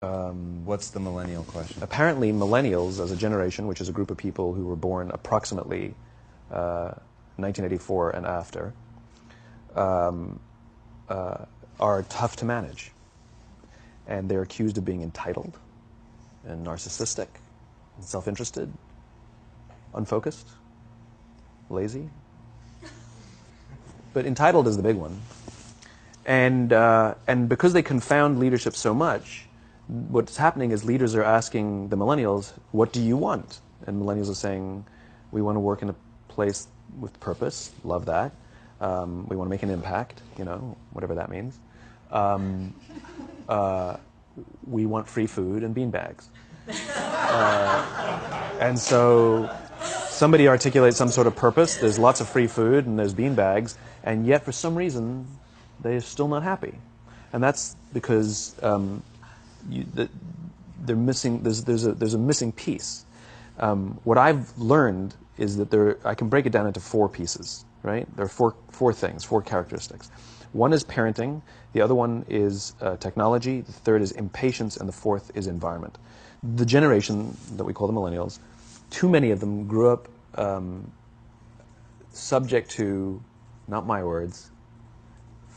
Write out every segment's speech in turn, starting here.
What's the millennial question? Apparently, millennials as a generation, which is a group of people who were born approximately 1984 and after, are tough to manage. And they're accused of being entitled and narcissistic and self-interested, unfocused, lazy. But entitled is the big one. And because they confound leadership so much, what's happening is leaders are asking the millennials, what do you want? And millennials are saying, we want to work in a place with purpose, love that. We want to make an impact, you know, whatever that means. We want free food and beanbags. And so somebody articulates some sort of purpose, there's lots of free food and there's beanbags, and yet for some reason they're still not happy. And that's because they're missing, there's a missing piece. What I've learned is that I can break it down into four pieces, right? There are four things, four characteristics. One is parenting, the other one is technology, the third is impatience, and the fourth is environment. The generation that we call the millennials, too many of them grew up subject to, not my words,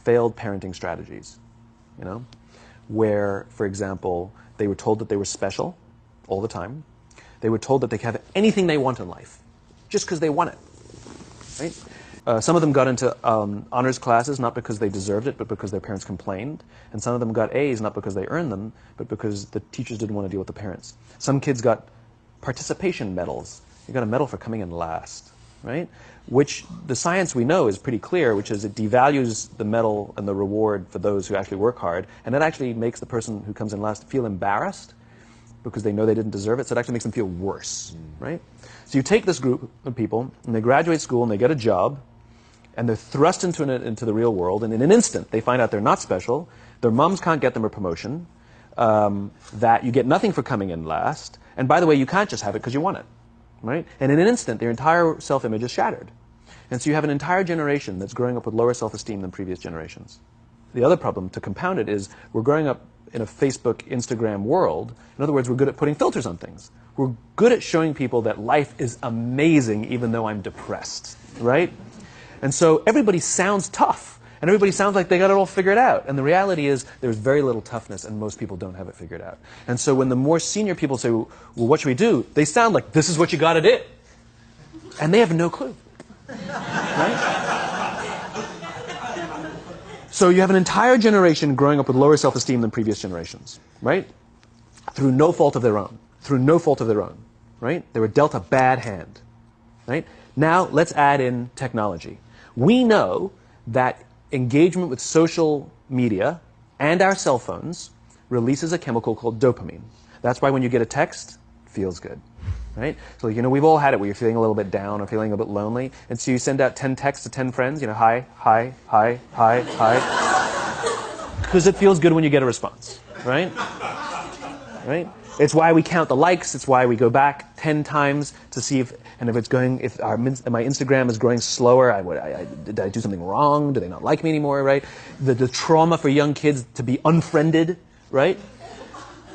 failed parenting strategies, you know? Where, for example, they were told that they were special all the time. They were told that they could have anything they want in life, just because they want it, right? Some of them got into honors classes not because they deserved it, but because their parents complained. And some of them got A's not because they earned them, but because the teachers didn't want to deal with the parents. Some kids got participation medals. You got a medal for coming in last, right? Which the science we know is pretty clear, which is it devalues the medal and the reward for those who actually work hard, and it actually makes the person who comes in last feel embarrassed because they know they didn't deserve it, so it actually makes them feel worse, right? So you take this group of people, and they graduate school, and they get a job, and they're thrust into the real world, and in an instant, they find out they're not special, their moms can't get them a promotion, that you get nothing for coming in last, and by the way, you can't just have it because you want it. Right? And in an instant, their entire self-image is shattered. And so you have an entire generation that's growing up with lower self-esteem than previous generations. The other problem, to compound it, is we're growing up in a Facebook, Instagram world. In other words, we're good at putting filters on things. We're good at showing people that life is amazing even though I'm depressed, right? And so everybody sounds tough. And everybody sounds like they got it all figured out. And the reality is there's very little toughness, and most people don't have it figured out. And so when the more senior people say, well, what should we do? They sound like, this is what you got to do. And they have no clue. Right? So you have an entire generation growing up with lower self-esteem than previous generations, right? Through no fault of their own. Through no fault of their own, right? They were dealt a bad hand, right? Now let's add in technology. We know that engagement with social media and our cell phones releases a chemical called dopamine. That's why when you get a text, it feels good, right? So, you know, we've all had it where you're feeling a little bit down or feeling a bit lonely, and so you send out 10 texts to 10 friends, you know, hi, hi, hi, hi, hi, because it feels good when you get a response, right? Right? It's why we count the likes. It's why we go back 10 times to see if my Instagram is growing slower. Did I do something wrong? Do they not like me anymore? Right? The trauma for young kids to be unfriended, right?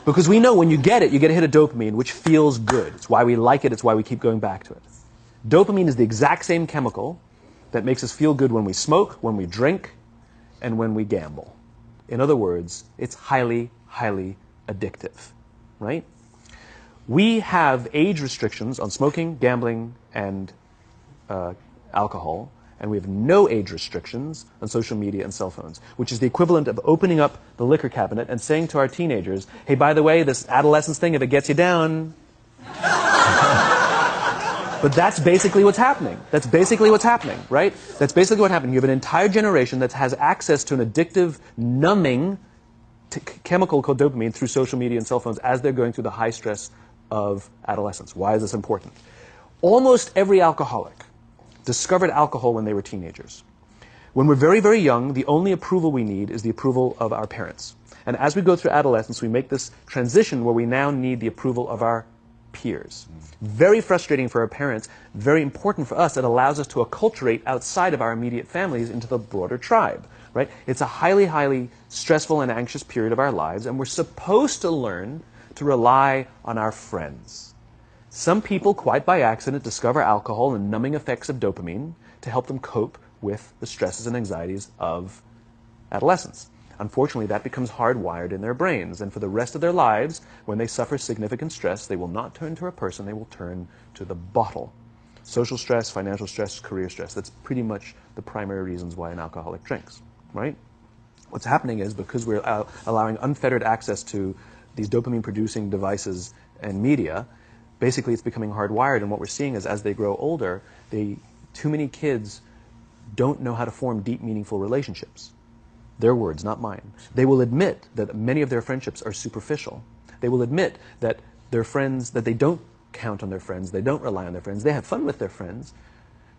Because we know when you get a hit of dopamine, which feels good. It's why we like it. It's why we keep going back to it. Dopamine is the exact same chemical that makes us feel good when we smoke, when we drink, and when we gamble. In other words, it's highly, highly addictive. Right? We have age restrictions on smoking, gambling, and alcohol, and we have no age restrictions on social media and cell phones, which is the equivalent of opening up the liquor cabinet and saying to our teenagers, hey, by the way, this adolescence thing, if it gets you down... But that's basically what's happening. That's basically what's happening, right? That's basically what happened. You have an entire generation that has access to an addictive, numbing chemical called dopamine through social media and cell phones as they're going through the high stress of adolescence. Why is this important? Almost every alcoholic discovered alcohol when they were teenagers. When we're very, very young, the only approval we need is the approval of our parents. And as we go through adolescence, we make this transition where we now need the approval of our peers. Very frustrating for our parents, very important for us. It allows us to acculturate outside of our immediate families into the broader tribe. right? It's a highly, highly stressful and anxious period of our lives, and we're supposed to learn to rely on our friends. Some people, quite by accident, discover alcohol and numbing effects of dopamine to help them cope with the stresses and anxieties of adolescence. Unfortunately, that becomes hardwired in their brains, and for the rest of their lives, when they suffer significant stress, they will not turn to a person, they will turn to the bottle. Social stress, financial stress, career stress. That's pretty much the primary reasons why an alcoholic drinks, right? What's happening is because we're allowing unfettered access to these dopamine-producing devices and media, basically it's becoming hardwired, and what we're seeing is as they grow older, too many kids don't know how to form deep, meaningful relationships. Their words, not mine. They will admit that many of their friendships are superficial. They will admit that their friends, that they don't count on their friends, they don't rely on their friends, they have fun with their friends,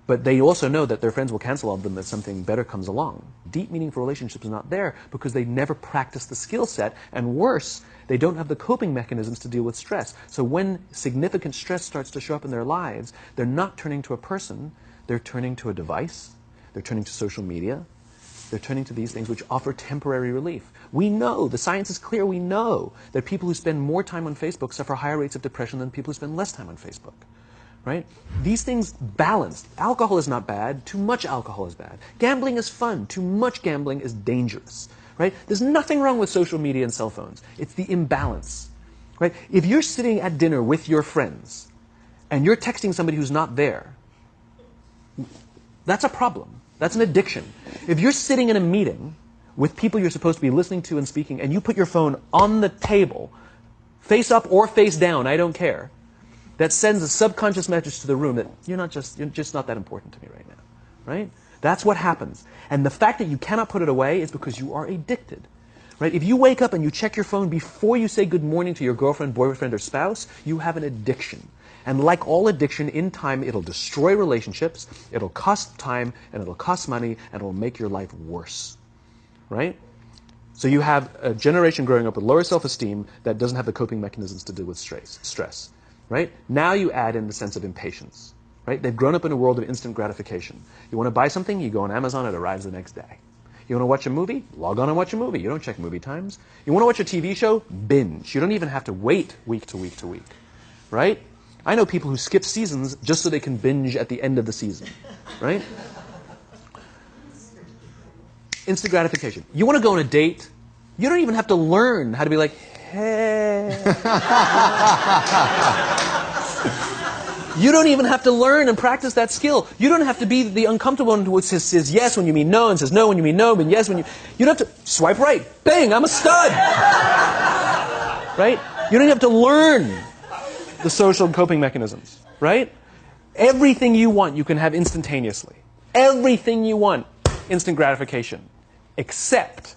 but they also know that their friends will cancel on them if something better comes along. Deep, meaningful relationships are not there because they never practice the skill set, and worse, they don't have the coping mechanisms to deal with stress. So when significant stress starts to show up in their lives, they're not turning to a person, they're turning to a device, they're turning to social media, they're turning to these things which offer temporary relief. We know, the science is clear, we know that people who spend more time on Facebook suffer higher rates of depression than people who spend less time on Facebook. Right? These things balance. Alcohol is not bad. Too much alcohol is bad. Gambling is fun. Too much gambling is dangerous. Right? There's nothing wrong with social media and cell phones. It's the imbalance. Right? If you're sitting at dinner with your friends and you're texting somebody who's not there, that's a problem. That's an addiction. If you're sitting in a meeting with people you're supposed to be listening to and speaking, and you put your phone on the table, face up or face down, I don't care, that sends a subconscious message to the room that you're just not that important to me right now, right? That's what happens. And the fact that you cannot put it away is because you are addicted, right? If you wake up and you check your phone before you say good morning to your girlfriend, boyfriend, or spouse, you have an addiction. And like all addiction, in time, it'll destroy relationships, it'll cost time, and it'll cost money, and it'll make your life worse, right? So you have a generation growing up with lower self-esteem that doesn't have the coping mechanisms to deal with stress. Right? Now you add in the sense of impatience. Right? They've grown up in a world of instant gratification. You want to buy something, you go on Amazon, it arrives the next day. You want to watch a movie? Log on and watch a movie. You don't check movie times. You want to watch a TV show? Binge. You don't even have to wait week to week to week. Right? I know people who skip seasons just so they can binge at the end of the season. Right? Instant gratification. You want to go on a date? You don't even have to learn how to be like, hey. You don't even have to learn and practice that skill. You don't have to be the uncomfortable one who says yes when you mean no and says no when you mean no, but yes when you... You don't have to swipe right. Bang, I'm a stud. Right? You don't have to learn the social coping mechanisms. Right? Everything you want, you can have instantaneously. Everything you want, instant gratification. Except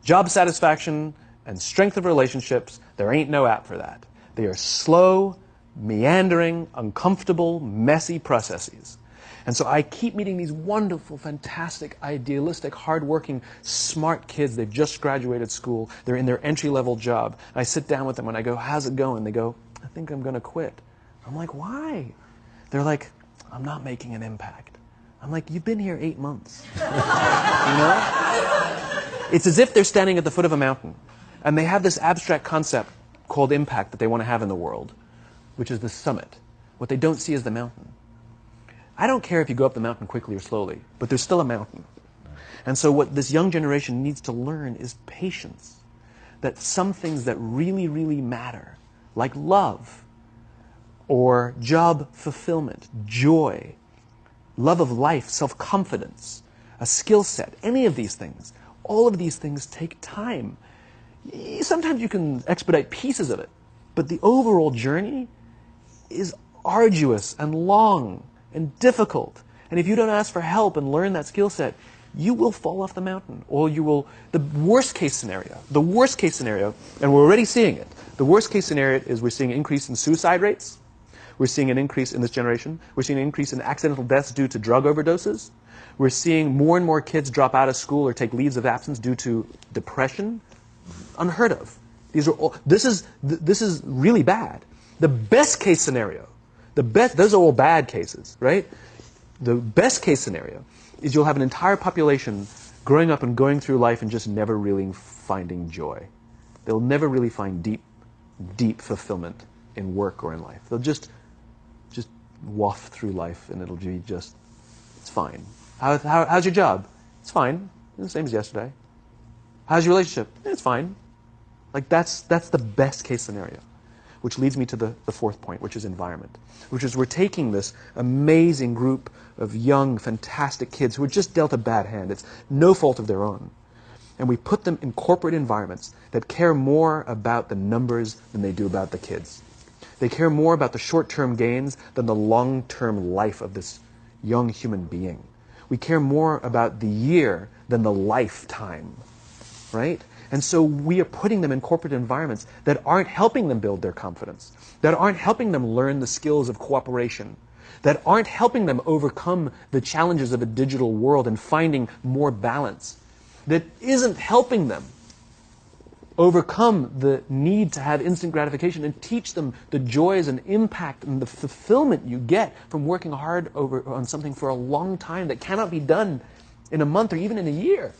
job satisfaction and strength of relationships, there ain't no app for that. They are slow, meandering, uncomfortable, messy processes. And so I keep meeting these wonderful, fantastic, idealistic, hardworking, smart kids. They've just graduated school. They're in their entry-level job. And I sit down with them and I go, how's it going? They go, I think I'm going to quit. I'm like, why? They're like, I'm not making an impact. I'm like, you've been here 8 months. You know? It's as if they're standing at the foot of a mountain. And they have this abstract concept called impact that they want to have in the world, which is the summit. What they don't see is the mountain. I don't care if you go up the mountain quickly or slowly, but there's still a mountain. And so what this young generation needs to learn is patience. That some things that really, really matter, like love, or job fulfillment, joy, love of life, self-confidence, a skill set, any of these things, all of these things take time. Sometimes you can expedite pieces of it, but the overall journey is arduous and long and difficult. And if you don't ask for help and learn that skill set, you will fall off the mountain. Or you will, the worst case scenario, and we're already seeing it, the worst case scenario is we're seeing an increase in suicide rates. We're seeing an increase in this generation. We're seeing an increase in accidental deaths due to drug overdoses. We're seeing more and more kids drop out of school or take leaves of absence due to depression. Unheard of. This is really bad. The best case scenario, those are all bad cases, right? The best case scenario is you'll have an entire population growing up and going through life and just never really finding joy. They'll never really find deep fulfillment in work or in life. They'll just waft through life, and it'll be just, it's fine. How's your job? It's fine. It's the same as yesterday. How's your relationship? It's fine. Like that's the best case scenario. Which leads me to the fourth point, which is environment. Which is we're taking this amazing group of young, fantastic kids who were just dealt a bad hand. It's no fault of their own. And we put them in corporate environments that care more about the numbers than they do about the kids. They care more about the short-term gains than the long-term life of this young human being. We care more about the year than the lifetime, right? And so we are putting them in corporate environments that aren't helping them build their confidence, that aren't helping them learn the skills of cooperation, that aren't helping them overcome the challenges of a digital world and finding more balance, that isn't helping them overcome the need to have instant gratification and teach them the joys and impact and the fulfillment you get from working hard on something for a long time that cannot be done in a month or even in a year.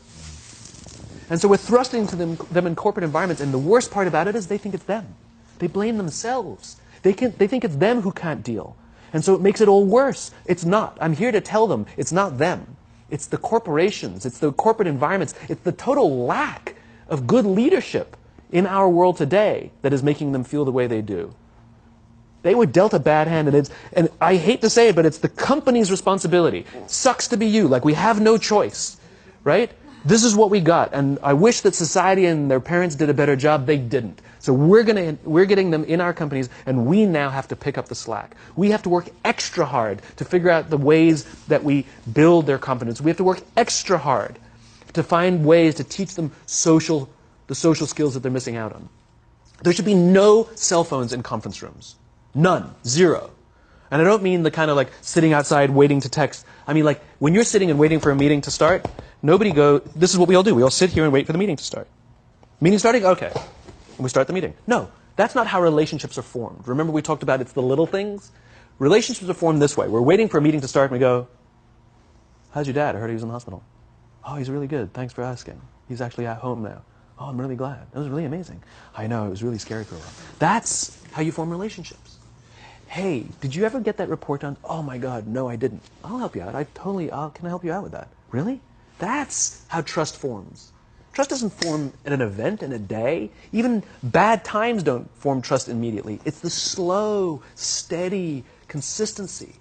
And so we're thrusting to them in corporate environments, and the worst part about it is they think it's them. They blame themselves. They think it's them who can't deal. And so it makes it all worse. It's not. I'm here to tell them it's not them. It's the corporations. It's the corporate environments. It's the total lack of good leadership in our world today that is making them feel the way they do. They were dealt a bad hand, and I hate to say it, but it's the company's responsibility. It sucks to be you. Like, we have no choice, right? This is what we got, and I wish that society and their parents did a better job. They didn't. So we're getting them in our companies, and we now have to pick up the slack. We have to work extra hard to figure out the ways that we build their confidence. We have to work extra hard to find ways to teach them the social skills that they're missing out on. There should be no cell phones in conference rooms. None. Zero. And I don't mean the kind of like sitting outside waiting to text. I mean like when you're sitting and waiting for a meeting to start, this is what we all do. We all sit here and wait for the meeting to start. Meeting starting? Okay. And we start the meeting. No, that's not how relationships are formed. Remember we talked about it's the little things? Relationships are formed this way. We're waiting for a meeting to start and we go, how's your dad? I heard he was in the hospital. Oh, he's really good. Thanks for asking. He's actually at home now. Oh, I'm really glad. That was really amazing. I know, it was really scary for a while. That's how you form relationships. Hey, did you ever get that report done? Oh my God, no, I didn't. I'll help you out. Can I help you out with that? Really? That's how trust forms. Trust doesn't form in an event, in a day. Even bad times don't form trust immediately. It's the slow, steady consistency.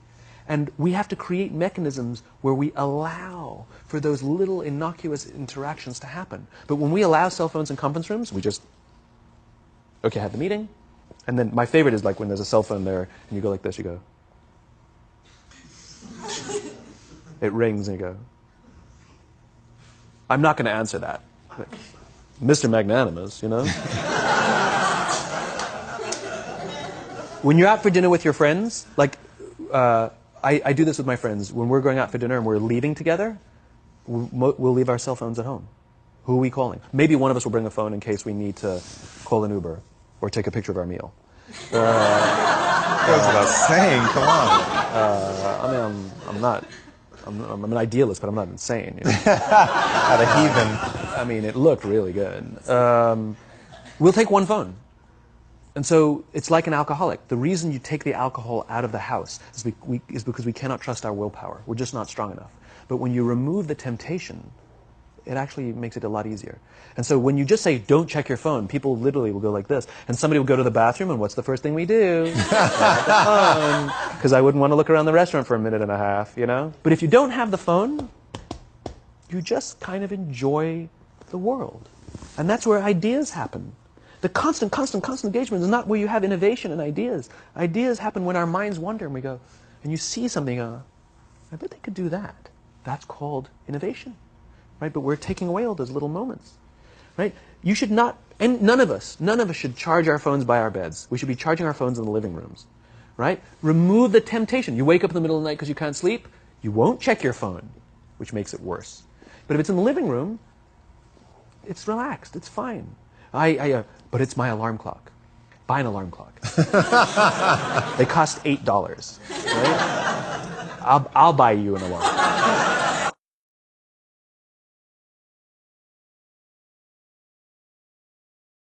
And we have to create mechanisms where we allow for those little innocuous interactions to happen. But when we allow cell phones in conference rooms, we just, okay, have the meeting. And then my favorite is like when there's a cell phone there and you go like this, you go. It rings and you go. I'm not going to answer that. Mr. Magnanimous, you know. When you're out for dinner with your friends, like, I do this with my friends. When we're going out for dinner and we're leaving together, we'll leave our cell phones at home. Who are we calling? Maybe one of us will bring a phone in case we need to call an Uber or take a picture of our meal. That's what I was saying. Come on. I'm an idealist, but I'm not insane. You know? At a heathen. I mean, it looked really good. We'll take one phone. And so it's like an alcoholic. The reason you take the alcohol out of the house is because we cannot trust our willpower. We're just not strong enough. But when you remove the temptation, it actually makes it a lot easier. And so when you just say, don't check your phone, people literally will go like this. And somebody will go to the bathroom, and what's the first thing we do? Grab the phone. Because I wouldn't want to look around the restaurant for a minute and a half, you know? But if you don't have the phone, you just kind of enjoy the world. And that's where ideas happen. The constant engagement is not where you have innovation and ideas. Ideas happen when our minds wander and we go, and you see something, I bet they could do that. That's called innovation, right? But we're taking away all those little moments, right? You should not, and none of us should charge our phones by our beds. We should be charging our phones in the living rooms, right? Remove the temptation. You wake up in the middle of the night because you can't sleep, you won't check your phone, which makes it worse. But if it's in the living room, it's relaxed, it's fine. But it's my alarm clock. Buy an alarm clock. They cost $8. Right? I'll buy you an alarm.